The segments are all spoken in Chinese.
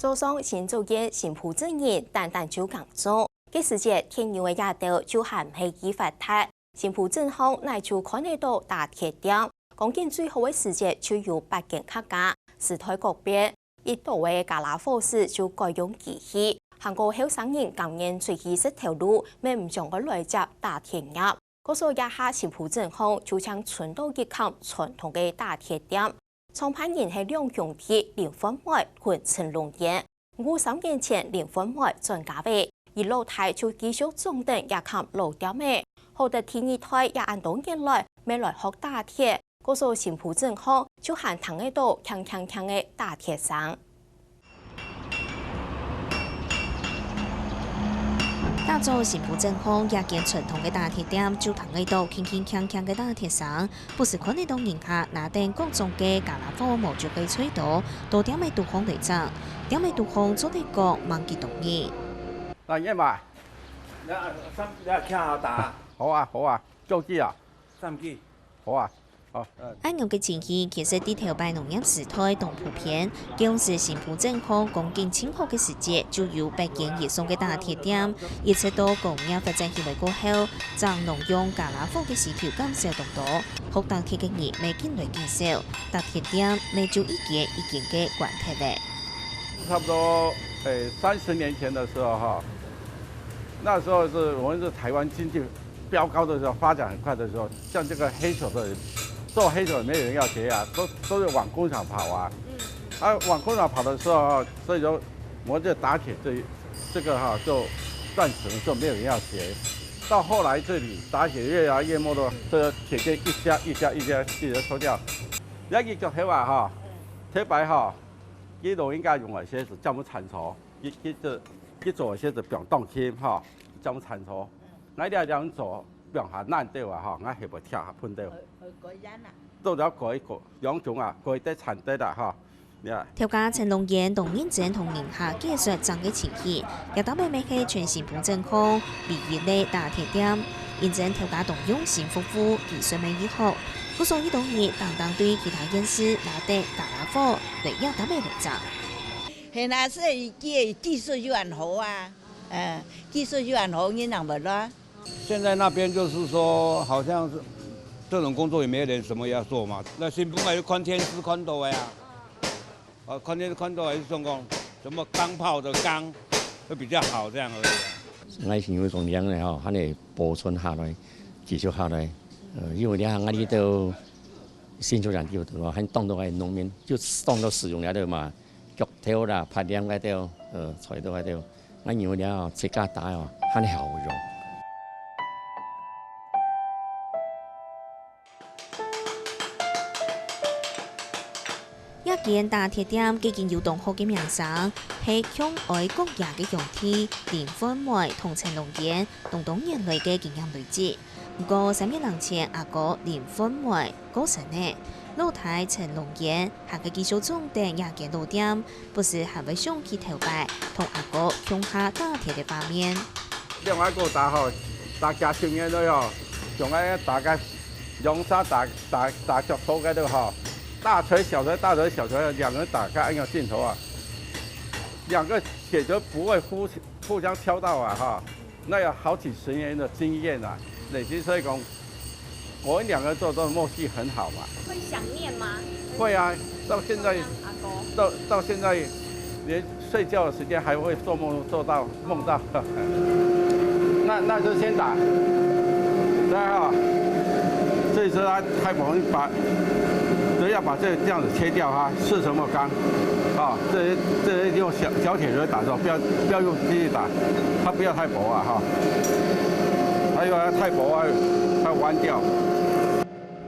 早上先做嘅新浦证人，单就讲做，嘅时节天热嘅夜道就含起已发达，新浦镇方乃就看得到大铁点，讲紧最后嘅时节就有8件客家，时代各别，一度嘅加拉火势就改用机器，韩国后生人今年最意识条路，咩唔将个来接大铁鸭。 嗰所一下新浦镇方就將傳到一級傳統嘅大鐵點，創辦人係兩兄弟林芬梅和陳龍燕。53年前，林芬梅轉嫁為而老太就繼續種定也及老點嘅，後得第二胎也按多年來未來學打鐵，嗰所新浦鎮方就喊聽得到鏘鏘鏘嘅大鐵聲。 打造新浦鎮方也見傳統嘅大鐵點，就聽得到鏗鏗鏘鏘嘅大鐵聲，不是看得到人客拿定各種嘅加拉火毛竹嘅吹到，多點嘅杜康嚟爭，點嘅杜康做得個萬幾動意。嗱，因為你傾下打，好啊好啊，做機啊，3機，好啊。 按樣嘅前期，其實啲頭擺農業時代同普遍，當時新浦鎮方講緊清學嘅時節，就有8件以上嘅大鐵點，一直到工業發展起來過後，將農用加拉火嘅需求減少咁多，學大鐵嘅業未見來減少，大鐵點未就一件嘅關係咧。差不多30年前的時候哈，那時候是我們是台灣經濟飆高的時候，發展很快的時候，像這個黑手的人。 做黑手沒有人要學啊，都是往工廠跑啊。往工廠跑的時候，所以說我們就打鐵這個哈就斷層，就沒有人要學。到後來這裡打鐵越來越沒落，這個鐵件一家一直抽掉。一個腳鐵話哈，鐵板哈，呢度應該用嚟些是叫我們鏟除，一做些是表動輕哈，叫我們鏟除。那兩做。 表下難掉啊！嗬，我係咪跳下判掉？改人啊！到咗改個兩種啊，改得殘得啦！嗬，條家陳龍燕同認真同寧夏技術爭嘅前期，又打俾咩嘅全新浦鎮方離異咧大鐵點，認真條家同用心服務技術未以學，故所以同意當對其他人士拿得加拉火嚟要打俾嚟爭。現在是技術又很好啊，技術又很好，你能不啦？ 現在那邊就是說，好像是這種工作也沒人什麼要做嘛。那新浦咪要寬天絲寬度的呀，寬天絲寬度還是說講什麼鋼炮的鋼會比較好這樣而已。我是因為講兩個吼，佢哋保存下來，繼續下來。因為兩個我哋都新竹人叫做很當到係農民，就當到使用嚟到嘛，腳條啦、拍點嗰啲，菜刀嗰啲，我認為兩自家打哦，很好用。 一件大鐵點已經有同學嘅名聲，係向外國人嘅用地林芬梅同陳龍燕同多年來嘅經驗累積。不過3年前阿哥林芬梅過身呢，老太陳龍燕下嘅技術重點也見老點，不是還會想起頭擺同阿哥向下打鐵嘅畫面。另外一個大學大家經驗都有，仲有大家用沙打腳頭嗰度嗬。 大錘、小錘、大錘、小錘，兩個人打開按個鏡頭啊，兩個鐵就不會互相敲到啊，哈，那有好幾十年的經驗啊，累積所以講，我們兩個做都默契很好嘛。會想念嗎？會啊，到現在，到現在，連睡覺的時間還會做夢夢到，那就先打，對啊，這一次他太不容易把。 所以要把這樣子切掉哈，是什麼鋼？啊，這用小鐵錘打的，不要用機器打，它不要太薄啊哈。還有太薄啊，它彎掉。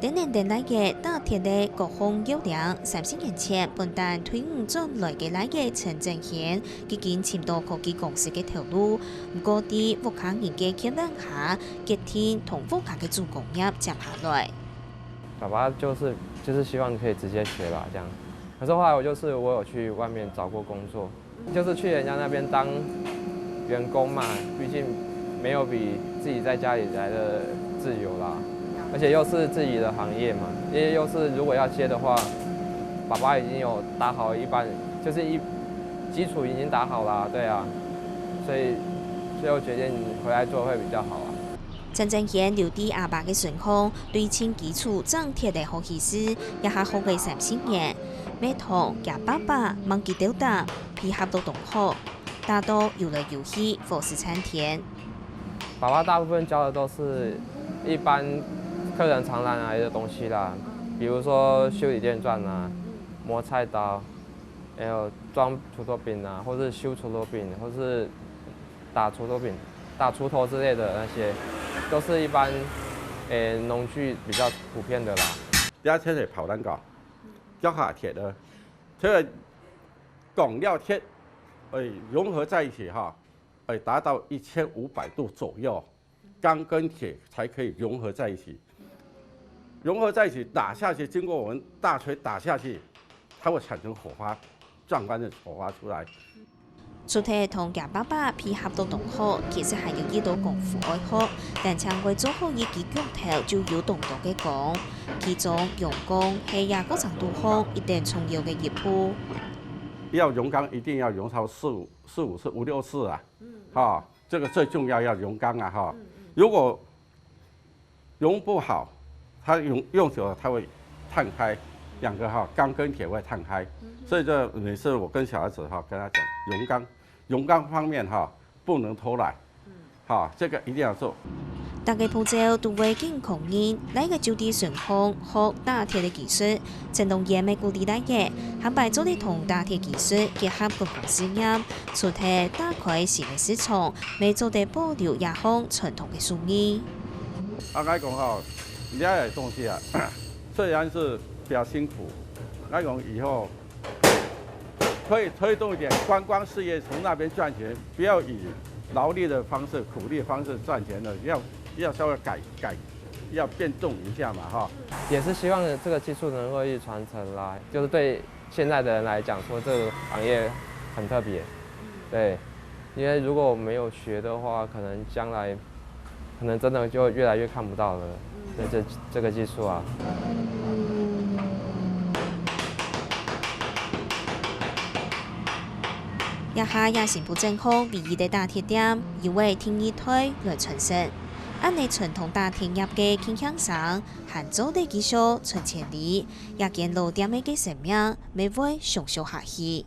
等來嘅大鐵嘅各項優點，30年前本單退伍轉來嘅來嘅陳正賢，已經簽到科技公司嘅頭路，不過啲屋企人嘅牽引下，結天同屋企嘅做工業接下來。爸爸就是希望可以直接學吧，這樣。可是後來我有去外面找過工作，就是去人家那邊當員工嘛，畢竟沒有比自己在家裡來的自由啦，而且又是自己的行業嘛，因為又是如果要接的話，爸爸已經有打好一般，就是基础已经打好了，对啊，所以我决定回来做会比较好啊。陈正贤留伫阿爸嘅顺风，对清基础张铁嘅好意思，也下好嘅30年。每堂夹爸爸忙记吊打，配合到同学，大多游来游去，佛事参天。爸爸大部分教的都是一般客人常来的东西啦，比如说修理电钻啊、磨菜刀，还有装锄头柄啊，或是修锄头柄，或是打锄头柄、打锄头之类的那些，都是一般农具比较普遍的啦。而且係刨蛋教，腳下鐵的，這個汞料鐵，融合在一起哈，達到1500度左右，鋼跟鐵才可以融合在一起。融合在一起打下去，經過我們大錘打下去，它會產生火花，壯觀的火花出來。除咗同夾爸爸配合到同學，其實係有呢度功夫愛好，但常為做好呢幾腳頭就有動作嘅講，其中用功係廿個程度上一定重要嘅一步。要用鋼一定要用到4、5次、5、6次啊，哈，這個最重要用鋼啊哈。如果用不好，它用久了它會燙開，兩個哈鋼跟鐵會燙開，所以這每次我跟小孩子哈跟他講用鋼方面哈不能偷懶，哈，這個一定要做。大家步驟都會經確認，呢個就地順風學打鐵嘅技術，陳同業咪鼓勵大家，肯擺做啲同打鐵技術結合共同試驗，出題打開新嘅市場，咪做啲保留也項傳統嘅手藝。我講哈，呢樣東西啊，雖然是比較辛苦，我講以後可以推動一點觀光事業，從那邊賺錢，不要以勞力的方式、苦力的方式賺錢的，要稍微改，要變動一下嘛，哈。也是希望這個技術能夠一直傳承啦，就是對現在的人來講，說這個行業很特別，對，因為如果沒有學的話，可能將來可能真的就越來越看不到了，對這個技術啊。一下也成部正好，唯一的打鐵店，以為天意推來傳承。按你傳統打鐵業嘅傾向上，杭州的技術傳千里，也見老店嘅生命未會上下去。